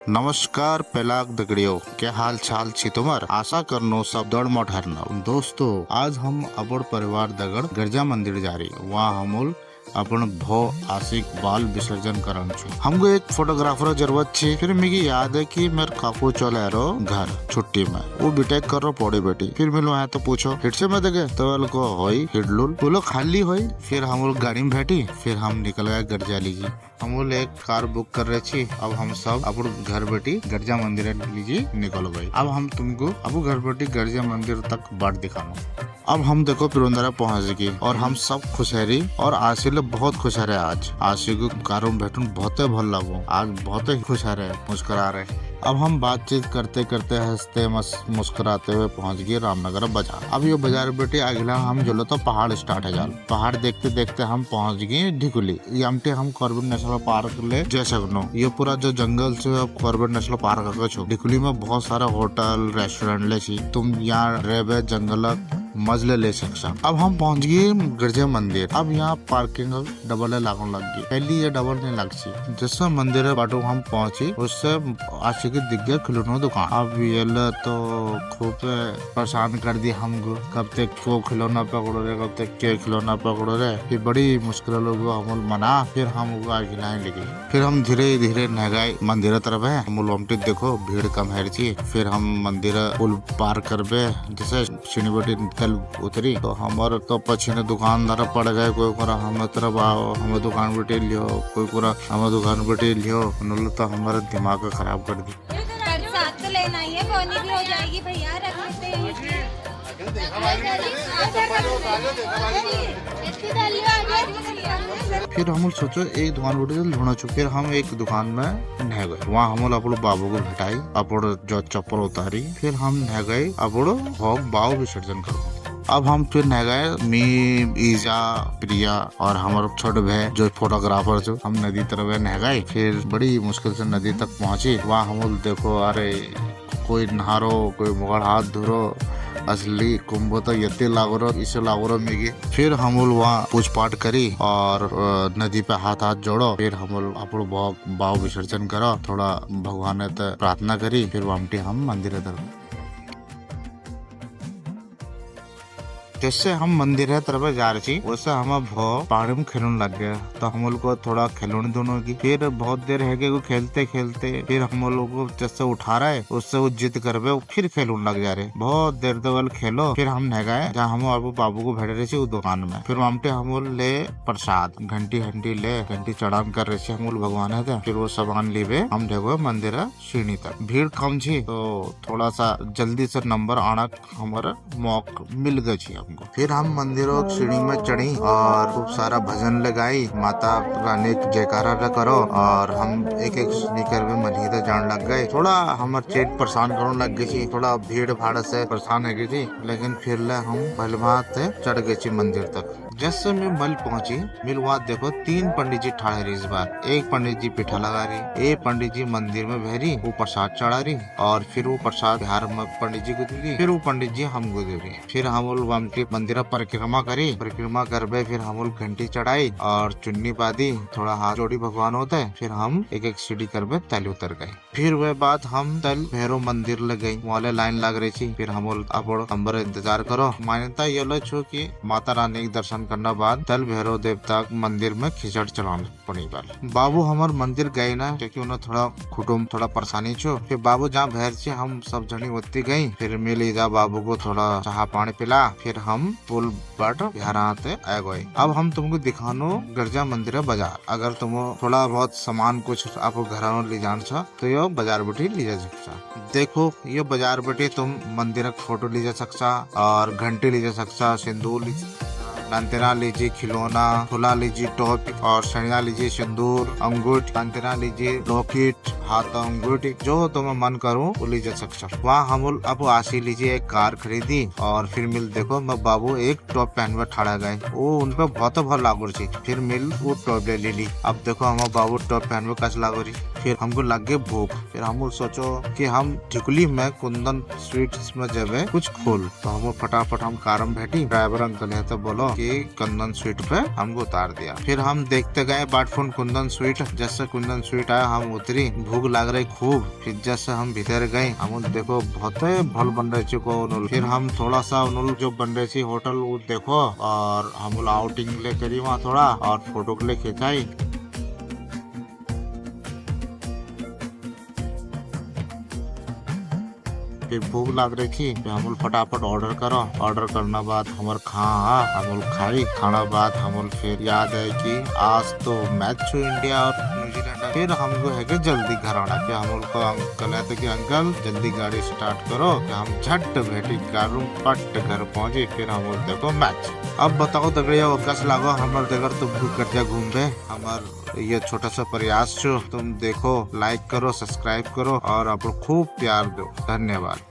नमस्कार पेलाक दगड़ियों, क्या हाल चाल छी तुम्हार? आशा करनो सब दौड़ मोठार न। दोस्तों, आज हम अपन परिवार दगड़ गिरजा मंदिर जा रही। वहाँ हमूल अपन भो आशिक बाल विसर्जन करन छु। हमको एक फोटोग्राफर जरूरत थी। फिर मुझे याद है कि मेरे काकू चले रो घर छुट्टी में, वो बीटेक कर रो पौड़ी बेटी। फिर मिलो है तो पूछो हिट से मैं देखे तो को होई हिडलुल बोलो खाली होई। फिर हम लोग गाड़ी में बैठी, फिर हम निकल गए गिरजा लीजिए। हम लोग एक कार बुक कर रहे थी। अब हम सब अपन घर बैठी गिरजा मंदिर लीजिए निकल गए। अब हम तुमको अब घर बैठी गिरजा मंदिर तक बाट दिखाना। अब हम देखो पिरुंदरा पहुंच गए और हम सब खुश है रही और आशी लोग बहुत खुश है रहे। आज आशी को कारों बैठूं बहुत भल लगो। आज बहुत ही खुश है रहे, मुस्कुरा रहे। अब हम बातचीत करते करते हंसते मुस्कुराते हुए पहुंच गए रामनगर बाजार। अब ये बाजार बेटे अगला हम जो तो पहाड़ स्टार्ट है जाल। पहाड़ देखते देखते हम पहुंच गए ढिकुली। यमटे हम कॉर्बेट नेशनल पार्क ले जा सकनो। ये पूरा जो जंगल से कॉर्बेट नेशनल पार्क का छो। ढिकुली में बहुत सारा होटल रेस्टोरेंट ले छी। तुम यहाँ रेबे जंगल मजले ले सकसा। अब हम पहुंच गए गिरजा मंदिर। अब यहाँ पार्किंग डबल लागन लग गई। पहली ये डबल नहीं लगती। जैसे मंदिर बाटो हम पहुंची उससे आशी की दिख गया खिलौनों दुकान। अब ये तो खूब परेशान कर दी हमको। कब तक को खिलौना पकड़ो रे, कब तक के खिलौना पकड़ो रे। फिर बड़ी मुश्किल हम मना। फिर हम खिलाने लगे। फिर हम धीरे धीरे नहगाए मंदिर तरफ है। हम देखो भीड़ कम है। फिर हम मंदिर पुल पार करबे जैसे सीढ़ी बेटी तल उतरी तो हमारे तो पछीने दुकानदार पड़ गए। कोई कोरा हम तरफ आओ, हमें दुकान बेटे लियो, कोई कोरा हमें दुकान बेटे लियो। उन्होंने तो हमारा दिमाग खराब कर दी। साथ तो लेना ही है, बोनी भी हो जाएगी भैया, रख लेते हैं। फिर हम सोचो एक दुकान बेटे ढूंढा चुके। फिर हम एक दुकान में नह गए। वहाँ हम अपने बाबू को भेटाई, अपन जो चप्पल उतारी। फिर हम नह गए अपन भोग बाव विसर्जन करो। अब हम फिर नह गए मी ईजा प्रिया और हमारे छोटे भाई जो फोटोग्राफर जो हम नदी तरफ नह गए। फिर बड़ी मुश्किल से नदी तक पहुंची। वहाँ हम देखो अरे कोई नहारो, कोई मुगल हाथ धोरो, असली कुंभ तो ये लागो इसे लागो मिगी। फिर हम वहाँ पूछ पाठ करी और नदी पे हाथ हाथ जोड़ो। फिर हम अपन बाव विसर्जन करो, थोड़ा भगवान से प्रार्थना करी। फिर वामटी हम मंदिर तरफ। जैसे हम मंदिर है तरफ जा रही थी वैसे हम पहाड़ी में खेलने लग गए। तो हम लोग को थोड़ा खिलौने दोनों की। फिर बहुत देर है कि खेलते खेलते फिर हम लोग को जैसे उठा रहा है उससे वो जिद कर फिर खेलने लग जा रहे। बहुत देर तक खेलो। फिर हम न गए जहाँ हम और बाबू को बैठे रहे थे उस दुकान में। फिर वहाँ हम ले प्रसाद घंटी ले घंटी चढ़ान कर रहे थे हम लोग भगवान है। फिर वो सामान लीबे हम देखो मंदिर सीढ़ी तक। भीड़ कम थी तो थोड़ा सा जल्दी से नंबर आना हमारा मौका मिल गई। फिर हम मंदिरों सीढ़ी में चढ़ी और खूब सारा भजन लगाई, माता रानी जयकारा करो। और हम एक एक स्नीकर में मलिदा जान लग गए। थोड़ा हमारे चेट परेशान करने लग गई थी। थोड़ा भीड़ भाड़ से परेशान हो गई थी। लेकिन फिर हम भलभात चढ़ गए थी मंदिर तक। जैसे मैं मल पहुंची मिल वहाँ देखो 3 पंडित जी ठाड़े रही। इस बार एक पंडित जी पिठा लगा रही, एक पंडित जी मंदिर में बहरी वो प्रसाद चढ़ा रही। और फिर वो प्रसाद बिहार में पंडित जी को दे दी। फिर वो पंडित जी हमको दे रही। फिर हम मंदिर परिक्रमा करी। परिक्रमा करबे फिर हम घंटी चढ़ाई और चुन्नी बांधी, थोड़ा हाथ जोड़ी भगवान होते है। फिर हम एक एक सीढ़ी करबे तल उतर गए। फिर वह बात हम तल भैरव मंदिर लग गई। वहाँ लाइन लग रही थी। फिर हम अंबर इंतजार करो। मान्यता ये लो छो कि माता रानी के दर्शन करना बाद तल भैरव देवता मंदिर में खिचड़ चलाना पड़ी। बाबू हमारे मंदिर गए ना क्योंकि उन्हें थोड़ा कुटुम्ब थोड़ा परेशानी छो। फिर बाबू जहाँ भैर से हम सब जनी होती गई। फिर मिली जा बाबू को थोड़ा चाह पानी पिला। फिर हम पुल बाट बिहार आते आ गए। अब हम तुमको दिखानो गिरजा मंदिर बाजार। अगर तुम थोड़ा बहुत सामान कुछ आप घर ले जान छा तो ये बाजार बैठी ले जा सकता। देखो ये बाजार बैठी तुम मंदिर फोटो ले जा सकता और घंटी ले जा सकता, सिंदूर अंतरा लीजिए, खिलौना फुला लीजिए, टॉप और सड़िया लीजिए, सिंदूर अंगूठ अंतरा लीजिए, लॉकेट हाथ अंगूठी जो तुम्हें मन करो वो ले जा सकता। वहाँ हम अब आशी लीजिए एक कार खरीदी। और फिर मिल देखो मैं बाबू एक टॉप पहन में ठाड़ा गए। वो उन पर बहुत भर लागू थी। फिर मिल वो टॉप ले ली। अब देखो हमारे बाबू टॉप पहन में कस लागू रही। फिर हमको लग गए भूख। फिर हम सोचो कि हम ढिकुली में कुंदन स्वीट्स में जब कुछ खोल। तो हम फटाफट हम कार में बैठी। ड्राइवर अंकल है तो बोलो कि कुंदन स्वीट पे हमको उतार दिया। फिर हम देखते गए बाट फोन कुंदन स्वीट। जैसे कुंदन स्वीट आया हम उतरी। भूख भूख लग रही खूब। फिर जैसे हम भीतर गए हम देखो बहुत भल बन रहे को। फिर हम थोड़ा सा उन जो बन रहे थी होटल वो देखो और हम आउटिंग ले करी वहाँ थोड़ा और फोटो के लिए खिंचाई। फिर भूख लग रही थी तो हम फटाफट ऑर्डर करो। ऑर्डर करना बाद हमार हम खाई। खाना बाद हम फिर याद है कि आज तो मैच हो इंडिया और न्यूजीलैंड। फिर हमको है कि जल्दी घर आना के हम को अंकल है कि अंकल जल्दी गाड़ी स्टार्ट करो कि हम झट भेटी करूँ पट घर पहुँचे। फिर हम देखो मैच। अब बताओ दगड़िया कैसा लागो हमार जगह तो भूख कर घूमे। हमार ये छोटा सा प्रयास छो तुम देखो, लाइक करो, सब्सक्राइब करो और आप खूब प्यार दो। धन्यवाद।